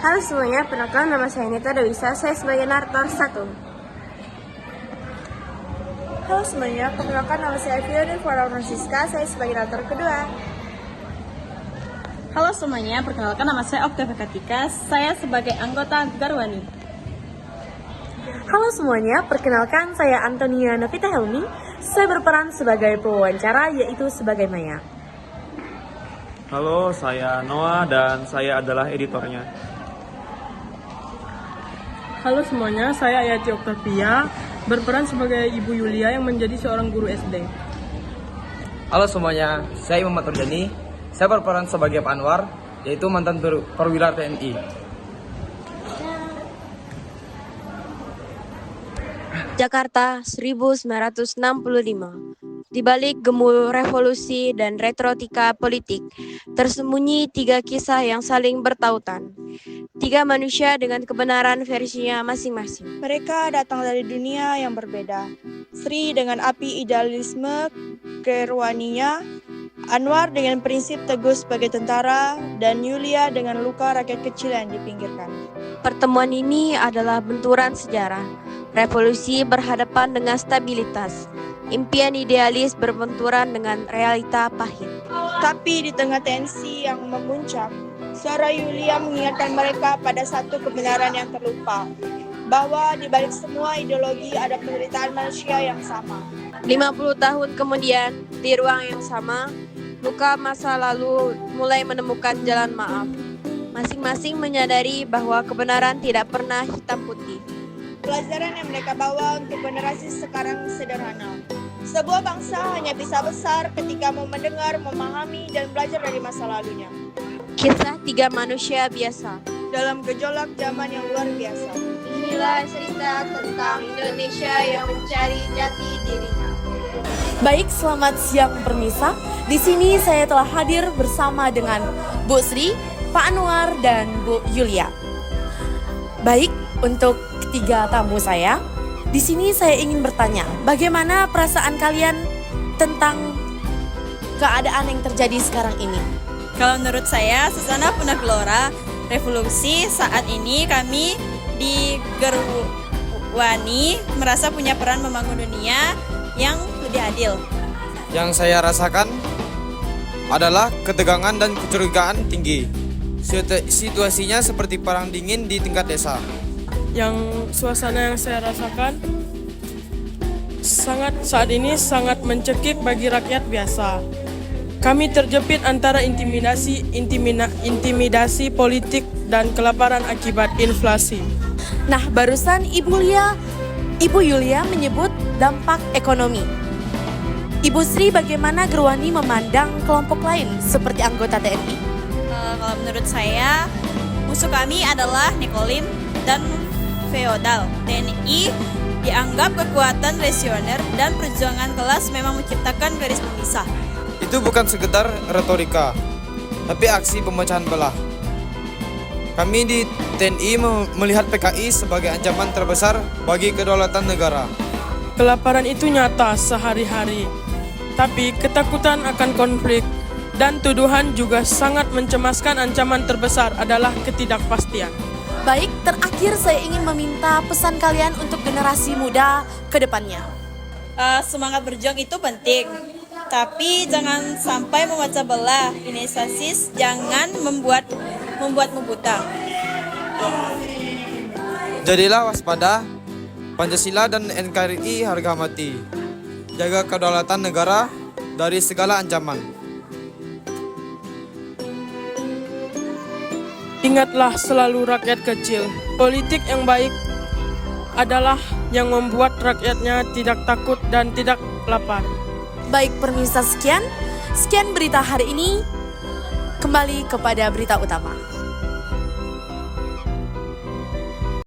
Halo semuanya, perkenalkan nama saya Nita Dewisa, saya sebagai narator 1. Halo semuanya, perkenalkan nama saya Fiona Francisca, saya sebagai narator kedua. Halo semuanya, perkenalkan nama saya Oktavia Katika, saya sebagai anggota Garwani. Halo semuanya, perkenalkan saya Antonia Novita Helmi, saya berperan sebagai pewawancara yaitu sebagai Maya. Halo, saya Noah dan saya adalah editornya. Halo semuanya, saya Ayati Oktavia, berperan sebagai Ibu Yulia yang menjadi seorang guru SD. Halo semuanya, saya Imam Maturjani, saya berperan sebagai Pak Anwar, yaitu mantan perwira TNI. Jakarta 1965. Di balik gemu revolusi dan retorika politik, tersembunyi 3 kisah yang saling bertautan. 3 manusia dengan kebenaran versinya masing-masing. Mereka datang dari dunia yang berbeda. Sri dengan api idealisme kerwaninya, Anwar dengan prinsip teguh sebagai tentara, dan Yulia dengan luka rakyat kecil yang dipinggirkan. Pertemuan ini adalah benturan sejarah. Revolusi berhadapan dengan stabilitas. Impian idealis berbenturan dengan realita pahit. Tapi di tengah tensi yang memuncak, suara Yulia mengingatkan mereka pada satu kebenaran yang terlupa, bahwa di balik semua ideologi ada penderitaan manusia yang sama. 50 tahun kemudian, di ruang yang sama, luka masa lalu mulai menemukan jalan maaf. Masing-masing menyadari bahwa kebenaran tidak pernah hitam putih. Pelajaran yang mereka bawa untuk generasi sekarang sederhana. Sebuah bangsa hanya bisa besar ketika mau mendengar, memahami, dan belajar dari masa lalunya. Kisah 3 manusia biasa. Dalam gejolak zaman yang luar biasa. Inilah cerita tentang Indonesia yang mencari jati dirinya. Baik, selamat siang permisa. Di sini saya telah hadir bersama dengan Bu Sri, Pak Anwar, dan Bu Yulia. Baik, untuk ketiga tamu saya, di sini saya ingin bertanya, bagaimana perasaan kalian tentang keadaan yang terjadi sekarang ini? Kalau menurut saya, Susana Punaglora, revolusi saat ini kami di Garwani merasa punya peran membangun dunia yang lebih adil. Yang saya rasakan adalah ketegangan dan kecurigaan tinggi. Situasinya seperti perang dingin di tingkat desa. Yang suasana yang saya rasakan saat ini sangat mencekik bagi rakyat biasa. Kami terjepit antara intimidasi politik dan kelaparan akibat inflasi. Nah, barusan Ibu Yulia menyebut dampak ekonomi. Ibu Sri, bagaimana Garwani memandang kelompok lain seperti anggota TNI? Kalau menurut saya, musuh kami adalah nekolim dan feodal. TNI dianggap kekuatan resioner dan perjuangan kelas memang menciptakan garis pemisah. Itu bukan sekedar retorika, tapi aksi pemecahan belah. Kami di TNI melihat PKI sebagai ancaman terbesar bagi kedaulatan negara. Kelaparan itu nyata sehari-hari, tapi ketakutan akan konflik dan tuduhan juga sangat mencemaskan. Ancaman terbesar adalah ketidakpastian. Baik, terakhir saya ingin meminta pesan kalian untuk generasi muda ke depannya. Semangat berjuang itu penting, tapi jangan sampai memecah belah. Inisiasis jangan membuatmu buta. Jadilah waspada, Pancasila dan NKRI harga mati. Jaga kedaulatan negara dari segala ancaman. Ingatlah selalu rakyat kecil. Politik yang baik adalah yang membuat rakyatnya tidak takut dan tidak lapar. Baik permisa, sekian berita hari ini. Kembali kepada berita utama.